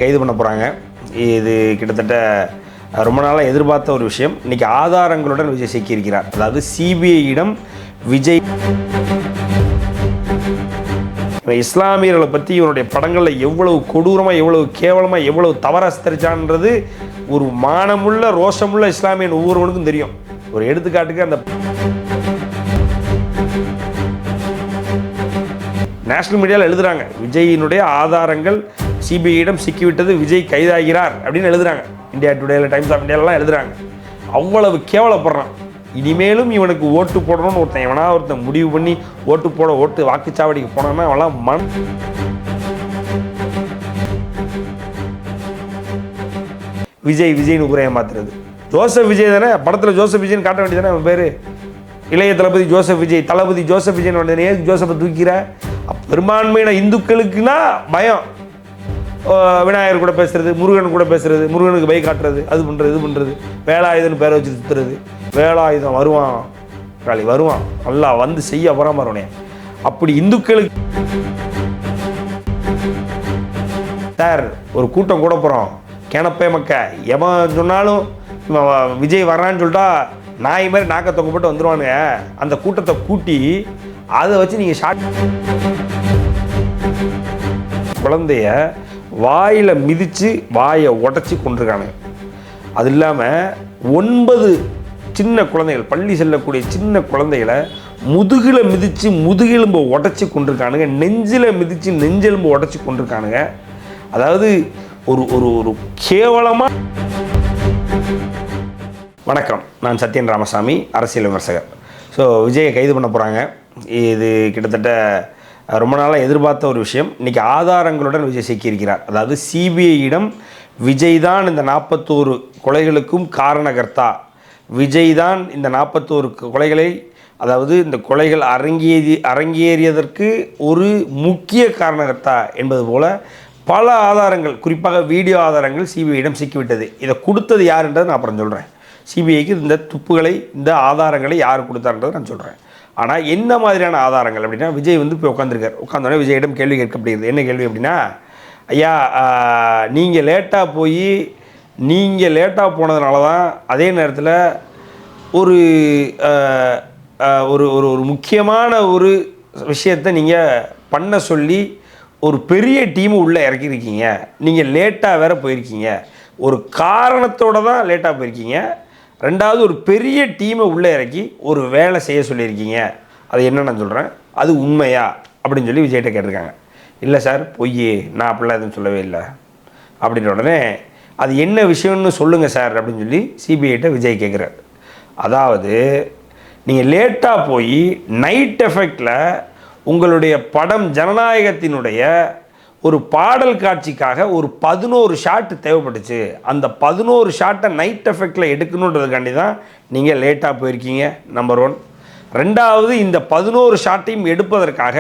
கைது பண்ண போகிறாங்க. இது கிட்டத்தட்ட ரொம்ப நாளாக எதிர்பார்த்த ஒரு விஷயம். இன்றைக்கி ஆதாரங்களுடன் விஜய் சிக்கியிருக்கிறார். அதாவது சிபிஐயிடம் விஜய் இஸ்லாமியர்களை பற்றி இவருடைய படங்களில் எவ்வளவு கொடூரமாக, எவ்வளவு கேவலமாக, எவ்வளவு தவறாக சித்தரிச்சான்றது ஒரு மானமுள்ள ரோஷமுள்ள இஸ்லாமியன் ஒவ்வொருவனுக்கும் தெரியும். ஒரு எடுத்துக்காட்டுக்கு அந்த நேஷனல் மீடியாவில் எழுதுகிறாங்க, விஜயினுடைய ஆதாரங்கள் சிபிஐயிடம் சிக்கிவிட்டது, விஜய் கைதாகிறார் அப்படின்னு எழுதுகிறாங்க. இந்தியா டுடேல, டைம்ஸ் ஆஃப் இந்தியாவிலாம் எழுதுகிறாங்க. அவ்வளவு கேவலப்படுறான். இனிமேலும் இவனுக்கு ஓட்டு போடணும்னு ஒருத்தன் முடிவு பண்ணி ஓட்டு வாக்குச்சாவடிக்கு போனான்னா அவெல்லாம் விஜய்னு குறைய மாத்துறது. ஜோசப் விஜய் தானே படத்தில், ஜோசப் விஜய்னு காட்ட வேண்டியதானே அவன் பேர். இளைய தளபதி ஜோசப் விஜய், தளபதி ஜோசப் விஜய்னு உடனே ஜோசப்பை தூக்கிற. பெரும்பான்மையான இந்துக்களுக்குன்னா பயம். விநாயகர் கூட பேசுறது, முருகன் கூட பேசுறது, முருகனுக்கு பை காட்டுறது, அது பண்ணுறது, இது பண்ணுறது, வேலாயுதன்னு பேரை வச்சு சுற்றுறது. வேலாயுதம் வருவான் நல்லா வந்து செய்ய போகிறாம வருவனே. அப்படி இந்துக்களுக்கு சார் ஒரு கூட்டம் கூட போகிறோம், கிணப்பே மக்க எவன் சொன்னாலும் விஜய் வர்றான்னு சொல்லிட்டா நாய் மாதிரி நாக்க தொங்கப்பட்டு வந்துடுவானுங்க. அந்த கூட்டத்தை கூட்டி அதை வச்சு நீங்கள் குழந்தைய வாயில் மிதித்து வாயை உடச்சி கொண்டிருக்கானுங்க. அது இல்லாமல் 9 சின்ன குழந்தைகள், பள்ளி செல்லக்கூடிய சின்ன குழந்தைகளை முதுகில் மிதித்து முதுகெலும்பை உடச்சி கொண்டிருக்கானுங்க, நெஞ்சில் மிதித்து நெஞ்செலும்பை உடச்சி கொண்டிருக்கானுங்க. அதாவது ஒரு ஒரு ஒரு கேவலமாக. வணக்கம், நான் சத்யன் ராமசாமி, அரசியல் விமர்சகர். ஸோ விஜயை கைது பண்ண போகிறாங்க. இது கிட்டத்தட்ட ரொம்ப நாளாக எதிர்பார்த்த ஒரு விஷயம். இன்றைக்கி ஆதாரங்களுடன் விஜய் சிக்கியிருக்கிறார். அதாவது சிபிஐயிடம் விஜய் தான் இந்த 41 கொலைகளுக்கும் காரணகர்த்தா, விஜய் தான் இந்த 41 கொலைகளை, அதாவது இந்த கொலைகள் அரங்கேறியதற்கு ஒரு முக்கிய காரணகர்த்தா என்பது போல் பல ஆதாரங்கள், குறிப்பாக வீடியோ ஆதாரங்கள் சிபிஐயிடம் சிக்கிவிட்டது. இதை கொடுத்தது யாருன்றதை நான் அப்புறம் சொல்கிறேன். சிபிஐக்கு இந்த துப்புகளை, இந்த ஆதாரங்களை யார் கொடுத்தாருன்றதை நான் சொல்கிறேன். ஆனால் என்ன மாதிரியான ஆதாரங்கள் அப்படின்னா, விஜய் போய் உட்காந்தோடனே விஜயிடம் கேள்வி கேட்கப்படுகிறது. என்ன கேள்வி அப்படின்னா, ஐயா நீங்கள் லேட்டாக போனதுனால தான் அதே நேரத்தில் ஒரு ஒரு ஒரு முக்கியமான ஒரு விஷயத்தை நீங்கள் பண்ண சொல்லி ஒரு பெரிய டீமு உள்ளே இறக்கியிருக்கீங்க. நீங்கள் லேட்டாக வேறு போயிருக்கீங்க, ஒரு காரணத்தோடு தான் லேட்டாக போயிருக்கீங்க. ரெண்டாவது, ஒரு பெரிய டீமை உள்ளே இறக்கி ஒரு வேலை செய்ய சொல்லியிருக்கீங்க. அது என்ன நான் சொல்கிறேன், அது உண்மையா அப்படின்னு சொல்லி விஜய்கிட்ட கேட்டிருக்காங்க. இல்லை சார் பொய், நான் அப்படிலாம் எதுவும் சொல்லவே இல்லை அப்படின்ற உடனே அது என்ன விஷயம்னு சொல்லுங்கள் சார் அப்படின்னு சொல்லி சிபிஐட்ட விஜய் கேட்குறார். அதாவது நீங்கள் லேட்டாக போய் நைட் எஃபெக்டில் உங்களுடைய படம் ஜனநாயகத்தினுடைய ஒரு பாடல் காட்சிக்காக ஒரு 11 ஷாட்டு தேவைப்பட்டுச்சு. அந்த 11 ஷாட்டை நைட் எஃபெக்டில் எடுக்கணுன்றதுக்காண்டி தான் நீங்கள் லேட்டாக போயிருக்கீங்க, நம்பர் 1. ரெண்டாவது, இந்த 11 ஷாட்டையும் எடுப்பதற்காக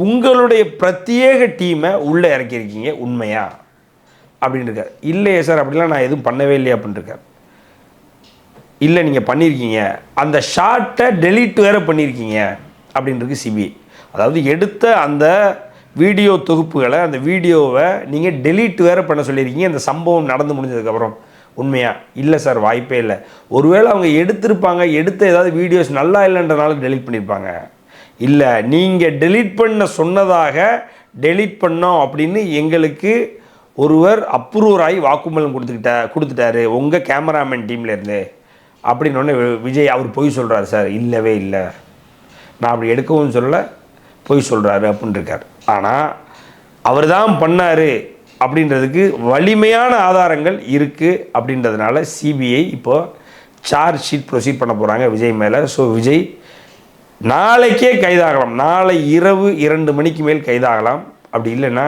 உங்களுடைய பிரத்யேக டீமை உள்ளே இறக்கியிருக்கீங்க, உண்மையா அப்படின்னு இருக்கார். இல்லையே சார் அப்படிலாம் நான் எதுவும் பண்ணவே இல்லையா அப்படின்னு இருக்கார். இல்லை நீங்கள் பண்ணியிருக்கீங்க, அந்த ஷாட்டை டெலீட் வேறு பண்ணியிருக்கீங்க அப்படின்றது சிபிஐ. அதாவது எடுத்த அந்த வீடியோ தொகுப்புகளை, அந்த வீடியோவை நீங்கள் டெலீட் வேறு பண்ண சொல்லியிருக்கீங்க இந்த சம்பவம் நடந்து முடிஞ்சதுக்கப்புறம். உண்மையா? இல்லை சார் வாய்ப்பே இல்லை. ஒருவேளை அவங்க எடுத்திருப்பாங்க, எடுத்த ஏதாவது வீடியோஸ் நல்லா இல்லைன்றனால டெலீட் பண்ணியிருப்பாங்க. இல்லை, நீங்கள் டெலீட் பண்ண சொன்னதாக டெலீட் பண்ணோம் அப்படின்னு எங்களுக்கு ஒருவர் அப்ரூவர் ஆகி வாக்குமூலம் கொடுத்துட்டாரு உங்கள் கேமராமேன் டீம்லேருந்து அப்படின்னு விஜய் அவர் பொய் சொல்கிறாரு சார். இல்லவே இல்லை, நான் அப்படி எடுக்கவும் சொல்லலை, பொய் சொல்கிறாரு அப்படின்னு இருக்கார். ஆனால் அவர் தான் பண்ணார் அப்படின்றதுக்கு வலிமையான ஆதாரங்கள் இருக்குது அப்படின்றதுனால சிபிஐ இப்போது சார்ஜ் ஷீட் ப்ரொசீட் பண்ண போகிறாங்க விஜய் மேலே. ஸோ விஜய் நாளைக்கே கைதாகலாம், நாளை இரவு 2 மணிக்கு மேல் கைதாகலாம். அப்படி இல்லைன்னா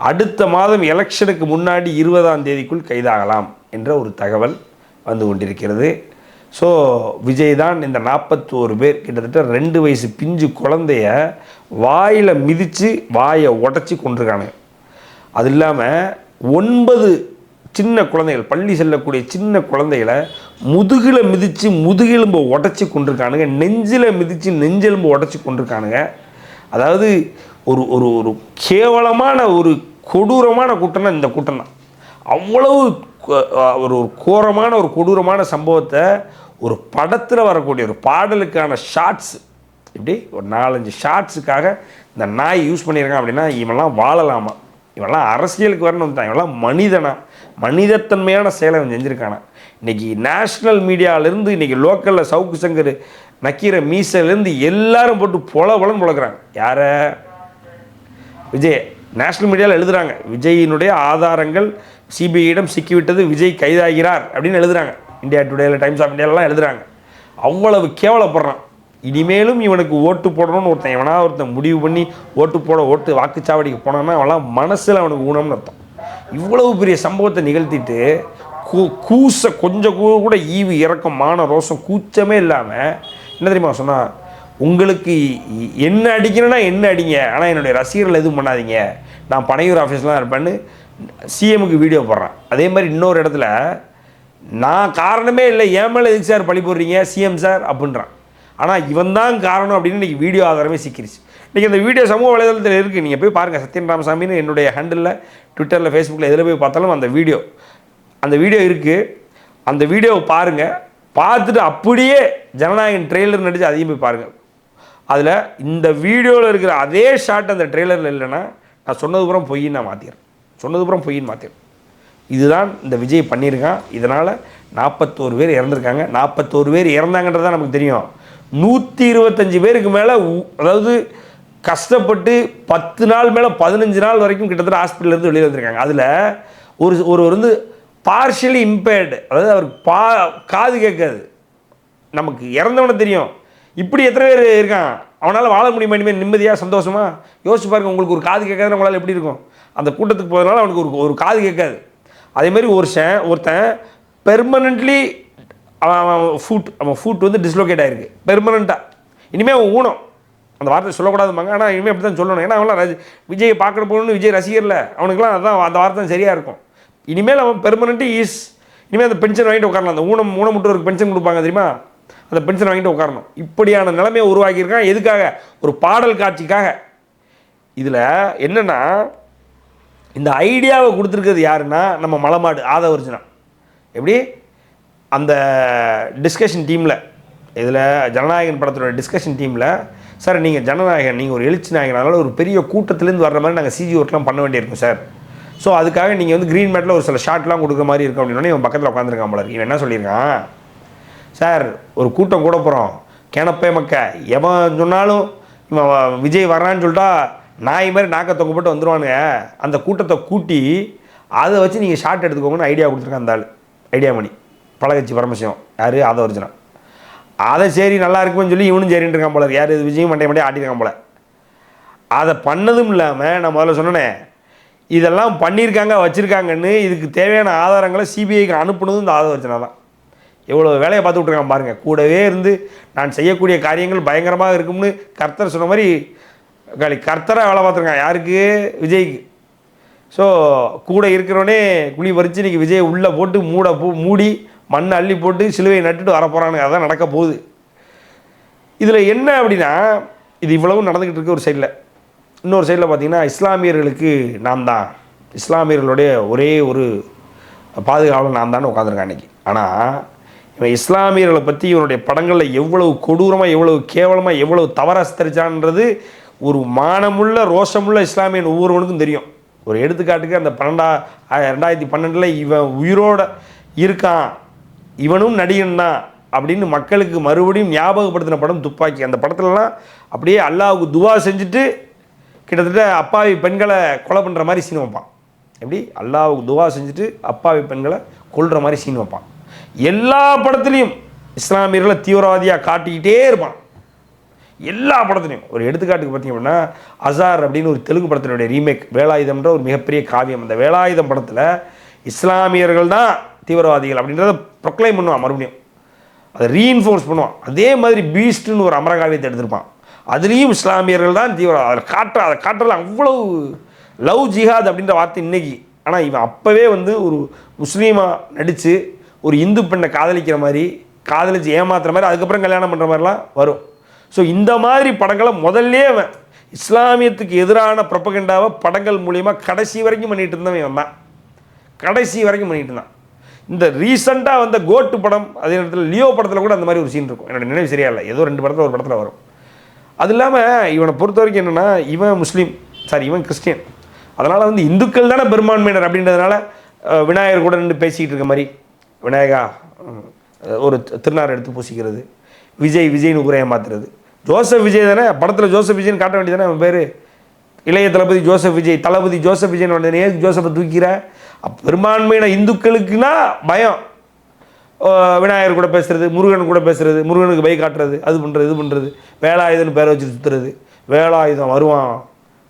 அடுத்த மாதம் எலெக்ஷனுக்கு முன்னாடி 20ஆம் தேதிக்குள் கைதாகலாம் என்ற ஒரு தகவல் வந்து கொண்டிருக்கிறது. ஸோ விஜய் தான் இந்த 41 பேர், கிட்டத்தட்ட 2 வயசு பிஞ்சு குழந்தைய வாயில் மிதித்து வாயை உடச்சி கொண்டிருக்கானுங்க. அது இல்லாமல் 9 சின்ன குழந்தைகள், பள்ளி செல்லக்கூடிய சின்ன குழந்தைகளை முதுகில் மிதித்து முதுகெலும்பை உடச்சி கொண்டிருக்கானுங்க, நெஞ்சில் மிதித்து நெஞ்செலும்பை உடச்சி கொண்டிருக்கானுங்க. அதாவது ஒரு ஒரு ஒரு கேவலமான ஒரு கொடூரமான கூட்டம்னா இந்த கூட்டம் தான். அவ்வளவு ஒரு கோரமான ஒரு கொடூரமான சம்பவத்தை ஒரு படத்தில் வரக்கூடிய ஒரு பாடலுக்கான ஷார்ட்ஸ் இப்படி ஒரு 4-5 ஷார்ட்ஸுக்காக இந்த நாய் யூஸ் பண்ணியிருக்கான் அப்படின்னா இவெல்லாம் வாழலாமா? இவெல்லாம் அரசியலுக்கு வரணும் தான். இவெல்லாம் மனிதத்தன்மையான செயலை அவன் செஞ்சுருக்கானா? இன்றைக்கி நேஷ்னல் மீடியாவிலேருந்து இன்றைக்கி லோக்கலில் சவுக்கு சங்கர் நக்கீர மீசையிலேருந்து எல்லாரும் போட்டு பொலன்னு பொழக்கிறாங்க. யாரை? விஜய். நேஷ்னல் மீடியாவில் எழுதுகிறாங்க, விஜயினுடைய ஆதாரங்கள் சிபிஐயிடம் சிக்கிவிட்டது, விஜய் கைதாகிறார் அப்படின்னு எழுதுகிறாங்க. இந்தியா டுடேயில், டைம்ஸ் ஆஃப் இந்தியாவிலாம் எழுதுகிறாங்க. அவ்வளவு கேவலப்படுறான். இனிமேலும் இவனுக்கு ஓட்டு போடணும்னு ஒருத்தன் முடிவு பண்ணி ஓட்டு வாக்குச்சாவடிக்கு போனான்னா அவெல்லாம் மனசில் அவனுக்கு ஊனம்னு அர்த்தம். இவ்வளவு பெரிய சம்பவத்தை நிகழ்த்திட்டு கொஞ்சம் கூட ஈவு இறக்கம் மான ரோஷம் கூச்சமே இல்லாமல் என்ன தெரியுமா சொன்னால், உங்களுக்கு என்ன அடிக்கணும்னா என்ன அடிங்க, ஆனால் என்னுடைய ரசிகர்கள் எதுவும் பண்ணாதீங்க, நான் பனையூர் ஆஃபீஸ்லாம் இருப்பேன்னு சிஎமுக்கு வீடியோ போடுறேன். அதே மாதிரி இன்னொரு இடத்துல நான் காரணமே இல்லை, என் மேலே எதுக்கு சார் பழி போடுறீங்க சிஎம் சார் அப்படின்றான். ஆனால் இவன் தான் காரணம் அப்படின்னு இன்றைக்கி வீடியோ ஆதாரமே சிக்கிருச்சு. இன்றைக்கி அந்த வீடியோ சமூக வலைதளத்தில் இருக்குது, நீங்கள் போய் பாருங்கள். சத்யன் ராமசாமின்னு என்னுடைய ஹேண்டிலில் ட்விட்டரில் ஃபேஸ்புக்கில் எதில் போய் பார்த்தாலும் அந்த வீடியோ இருக்குது. அந்த வீடியோவை பாருங்கள். பார்த்துட்டு அப்படியே ஜனநாயகன் ட்ரெய்லர் நடித்து அதையும் போய் பாருங்கள். அதில் இந்த வீடியோவில் இருக்கிற அதே ஷாட் அந்த ட்ரெய்லரில் இல்லைன்னா நான் சொன்னதுபுறம் பொய்ன்னு நான் மாற்றிடுறேன். இதுதான் இந்த விஜய் பண்ணியிருக்கான். இதனால் 41 பேர் இறந்துருக்காங்க. 41 பேர் இறந்தாங்கன்றது தான் நமக்கு தெரியும். 125 பேருக்கு மேலே, அதாவது கஷ்டப்பட்டு 10 நாள் மேலே 15 நாள் வரைக்கும் கிட்டத்தட்ட ஹாஸ்பிட்டலேருந்து வெளியே வந்திருக்காங்க. அதில் ஒருவர் வந்து பார்ஷியலி இம்பேர்டு, அதாவது அவருக்கு காது கேட்காது. நமக்கு இறந்தவனை தெரியும். இப்படி எத்தனை பேர் இருக்கான்? அவனால் வாழ முடியுமா இனிமேல் நிம்மதியாக சந்தோஷமாக? யோசிச்சு பாருங்கள். உங்களுக்கு ஒரு காது கேட்காதுன்னு உங்களால் எப்படி இருக்கும்? அந்த கூட்டத்துக்கு போகிறதுனால அவனுக்கு ஒரு காது கேட்காது. அதேமாதிரி ஒருத்தன் பெர்மனண்ட்லி அவன் ஃபுட் வந்து டிஸ்லோகேட் ஆகிருக்கு பெர்மனண்ட்டாக. இனிமேல் அவன் ஊனம், அந்த வார்த்தை சொல்லக்கூடாதுமாங்க, ஆனால் இனிமேல் அப்படி தான் சொல்லணும். ஏன்னா அவன்லாம் விஜயை பார்க்குற போகணுன்னு விஜய் ரசிகரில் அவனுக்குலாம் அதான் அந்த வார்த்தை சரியாக இருக்கும். இனிமேல் அவன் பெர்மனண்ட்டு இனிமேல் அந்த பென்ஷன் வாங்கிட்டு உட்காரலாம். அந்த ஊனமுற்றோருக்கு பென்ஷன் கொடுப்பாங்க தெரியுமா, அந்த பென்ஷன் வாங்கிட்டு உட்காரணும். இப்படியான நிலைமையை உருவாக்கியிருக்கான். எதுக்காக? ஒரு பாடல் காட்சிக்காக. இதில் என்னென்னா, இந்த ஐடியாவை கொடுத்துருக்கிறது யாருன்னா நம்ம மலமாடு ஆதவர்ஜுனா. எப்படி அந்த டிஸ்கஷன் டீமில், இதில் ஜனநாயகன் படத்தோட டிஸ்கஷன் டீமில், சார் நீங்கள் ஜனநாயகன், நீங்கள் ஒரு எழுச்சி நாயகன், அதனால் ஒரு பெரிய கூட்டத்துலேருந்து வர்ற மாதிரி நாங்கள் சிஜி ஒர்க்லாம் பண்ண வேண்டியிருக்கும் சார். ஸோ அதுக்காக நீங்கள் வந்து க்ரீன் மேட்டில் ஒரு சில ஷார்ட்லாம் கொடுக்குற மாதிரி இருக்கும் அப்படின்னா இவன் பக்கத்தில் உட்காந்துருக்கான் போல. இவன் என்ன சொல்லியிருக்கான், சார் ஒரு கூட்டம் கூட போகிறோம், கிணப்பே எவன் சொன்னாலும் இவன் விஜய் வர்றான்னு சொல்லிட்டா நாய் மாதிரி நாக்க தொங்கப்பட்டு வந்துடுவானுங்க, அந்த கூட்டத்தை கூட்டி அதை வச்சு நீங்கள் ஷார்ட் எடுத்துக்கோங்கன்னு ஐடியா கொடுத்துருக்கான் அந்த ஆள். ஐடியா மணி பழகச்சி பரமசிவம். யார்? ஆதவர்ஜுனா. அதை சரி நல்லா இருக்குன்னு சொல்லி இவனும் சரின்னு இருக்கான் போல. யார்? விஜயும் மண்டே ஆட்டியிருக்கான் போல. அதை பண்ணதும் இல்லாமல் நான் முதல்ல சொன்னேன், இதெல்லாம் பண்ணியிருக்காங்க வச்சுருக்காங்கன்னு இதுக்கு தேவையான ஆதாரங்களை சிபிஐக்கு அனுப்புனதும் இந்த ஆதவர்ஜுனா தான். எவ்வளோ வேலையை பார்த்து விட்ருக்கான் பாருங்கள். கூடவே இருந்து நான் செய்யக்கூடிய காரியங்கள் பயங்கரமாக இருக்கும்னு கர்த்தர் சொன்ன மாதிரி கர்த்தராக வேலை பார்த்துருக்கான். யாருக்கு? விஜய்க்கு. ஸோ கூட இருக்கிறவனே குழி பறித்து இன்றைக்கி விஜய் உள்ளே போட்டு மூடி மண் அள்ளி போட்டு சிலுவையை நட்டுட்டு வரப்போகிறானுங்க. அதான் நடக்க போகுது. இதில் என்ன அப்படின்னா, இது இவ்வளவும் நடந்துக்கிட்டு இருக்க ஒரு சைடில், இன்னொரு சைடில் பார்த்திங்கன்னா இஸ்லாமியர்களுக்கு நான் தான், இஸ்லாமியர்களுடைய ஒரே ஒரு பாதுகாவலர் நான் தான் உட்காந்துருக்கேன் அன்றைக்கி. ஆனால் இவன் இஸ்லாமியர்களை பற்றி இவனுடைய படங்களில் எவ்வளவு கொடூரமாக, எவ்வளவு கேவலமாக, எவ்வளவு தவறாக சித்தரிச்சான்றது ஒரு மானமுள்ள ரோஷமுள்ள இஸ்லாமியன் ஒவ்வொருவனுக்கும் தெரியும். ஒரு எடுத்துக்காட்டுக்கு அந்த 2012 இவன் உயிரோடு இருக்கான், இவனும் நடிகன் தான் அப்படின்னு மக்களுக்கு மறுபடியும் ஞாபகப்படுத்தின படம் துப்பாக்கி. அந்த படத்துலலாம் அப்படியே அல்லாஹ்வுக்கு துவா செஞ்சுட்டு கிட்டத்தட்ட அப்பாவி பெண்களை கொலை பண்ணுற மாதிரி சீன் வைப்பான். எப்படி? அல்லாஹ்வுக்கு துவா செஞ்சுட்டு அப்பாவி பெண்களை கொல்கிற மாதிரி சீன் வைப்பான். எல்லா படத்துலையும் இஸ்லாமியர்களை தீவிரவாதியாக காட்டிக்கிட்டே இருப்பான். எல்லா படத்துலையும். ஒரு எடுத்துக்காட்டுக்கு பார்த்திங்க அப்படின்னா அசார் அப்படின்னு ஒரு தெலுங்கு படத்தினுடைய ரீமேக் வேலாயுதம்ன்ற ஒரு மிகப்பெரிய காவியம். அந்த வேலாயுதம் படத்தில் இஸ்லாமியர்கள் தான் தீவிரவாதிகள் அப்படின்றத ப்ரொக்ளைம் பண்ணுவான், மறுபடியும் அதை ரீஇன்ஃபோர்ஸ் பண்ணுவான். அதே மாதிரி பீஸ்ட்னு ஒரு அமரகாவியத்தை எடுத்திருப்பான், அதுலேயும் இஸ்லாமியர்கள் தான் தீவிரவாதம். அதை காட்டுறதுல அவ்வளவு லவ் ஜிஹாத் அப்படின்ற வார்த்தை இன்றைக்கி. ஆனால் இவன் அப்போவே வந்து ஒரு முஸ்லீமாக நடித்து ஒரு இந்து பெண்ணை காதலிக்கிற மாதிரி, காதலிச்சு ஏமாத்துற மாதிரி, அதுக்கப்புறம் கல்யாணம் பண்ணுற மாதிரிலாம் வரும். ஸோ இந்த மாதிரி படங்களை முதல்லே அவன் இஸ்லாமியத்துக்கு எதிரான ப்ரொபகண்டாவை படங்கள் மூலிமா கடைசி வரைக்கும் பண்ணிகிட்டு இருந்தவன் இவன் தான். கடைசி வரைக்கும் பண்ணிட்டு இருந்தான். இந்த ரீசெண்டாக வந்த கோட்டு படம், அதே நேரத்தில் லியோ படத்தில் கூட அந்த மாதிரி ஒரு சீன் இருக்கும். என்னோட நினைவு சரியா இல்லை, ஏதோ 2 படத்தில் ஒரு படத்தில் வரும். அது இல்லாமல் இவனை பொறுத்த வரைக்கும் என்னென்னா, இவன் முஸ்லீம், இவன் கிறிஸ்டியன். அதனால் வந்து இந்துக்கள் தானே பெரும்பான்மையினர் அப்படின்றதுனால விநாயகர் கூட நின்று பேசிக்கிட்டு இருக்க மாதிரி, விநாயகா ஒரு திருநாரை எடுத்து பூசிக்கிறது, விஜய்னு ஊரையை மாற்றுறது. ஜோசப் விஜய் தானே படத்தில், ஜோசப் விஜய்னு காட்ட வேண்டியதானே அவன் பேர். இளைய தளபதி ஜோசப் விஜய், தளபதி ஜோசப் விஜய்னு உடனே ஜோசப்பை தூக்கிற. பெரும்பான்மையான இந்துக்களுக்குன்னா பயம். விநாயகர் கூட பேசுகிறது, முருகன் கூட பேசுகிறது, முருகனுக்கு பை காட்டுறது, அது பண்ணுறது இது பண்ணுறது, வேலாயுதம்னு பேரை வச்சு சுற்றுறது. வேலாயுதம் வருவான்,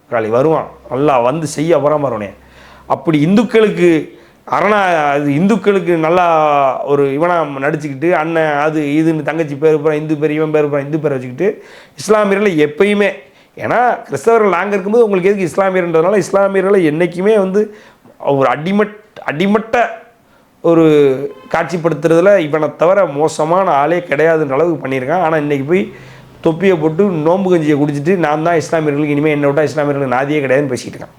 காளி வருவான், நல்லா வந்து செய்ய அப்புறம் வருவனே. அப்படி இந்துக்களுக்கு இந்துக்களுக்கு நல்லா ஒரு இவனாக நடிச்சுக்கிட்டு அண்ணன் அது இதுன்னு தங்கச்சி பேர் போகிறான், இந்து பேர் இவன் பேர் போகிறான், இந்து பேரை வச்சுக்கிட்டு இஸ்லாமியர்களை எப்பயுமே, ஏன்னா கிறிஸ்தவர்கள் நாங்கள் இருக்கும்போது உங்களுக்கு எதுக்கு இஸ்லாமியர்ன்றதுனால இஸ்லாமியர்களை என்றைக்குமே வந்து ஒரு அடிமட்ட ஒரு காட்சிப்படுத்துறதுல இவனை தவிர மோசமான ஆளே கிடையாதுன்ற அளவுக்கு பண்ணியிருக்கான். ஆனால் இன்றைக்கி போய் தொப்பியை போட்டு நோம்பு கஞ்சியை குடிச்சிட்டு நான் தான் இஸ்லாமியர்களுக்கு இனிமேல் என்னை விட்டால் இஸ்லாமியர்களுக்கு நாதியே கிடையாதுன்னு பேசிகிட்டு இருக்கான்.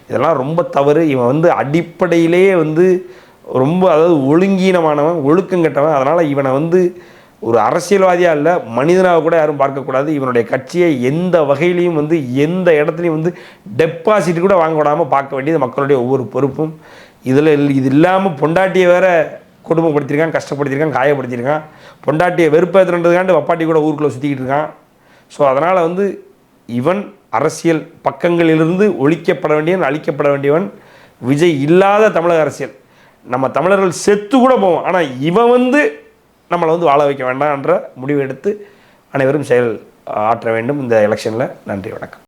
இதெல்லாம் ரொம்ப தவறு. இவன் வந்து அடிப்படையிலேயே வந்து ரொம்ப, அதாவது ஒழுங்கீனமானவன், ஒழுக்கங்கட்டவன். அதனால் இவனை வந்து ஒரு அரசியல்வாதியாக இல்லை, மனிதனாக கூட யாரும் பார்க்கக்கூடாது. இவனுடைய கட்சியை எந்த வகையிலையும் வந்து எந்த இடத்துலையும் வந்து டெபாசிட் கூட வாங்க விடாமல் பார்க்க வேண்டியது மக்களுடைய ஒவ்வொரு பொறுப்பும். இது இல்லாமல் பொண்டாட்டியை வேற கொடுமைப்படுத்தியிருக்கான், கஷ்டப்படுத்தியிருக்கான், காயப்படுத்தியிருக்கான். பொண்டாட்டியை வெறுப்பேற்றுன்றதுக்காண்டு வப்பாட்டி கூட ஊருக்குள்ளே சுற்றிக்கிட்டு இருக்கான். ஸோ அதனால் வந்து இவன் அரசியல் பக்கங்களிலிருந்து ஒழிக்கப்பட வேண்டியவன், அழிக்கப்பட வேண்டியவன். விஜய் இல்லாத தமிழக அரசியல், நம்ம தமிழர்கள் செத்து கூட போவோம், ஆனால் இவன் வந்து நம்மளை வந்து வாழ வைக்க வேண்டாம் என்ற முடிவு எடுத்து அனைவரும் செயல் ஆற்ற வேண்டும் இந்த எலெக்ஷனில். நன்றி, வணக்கம்.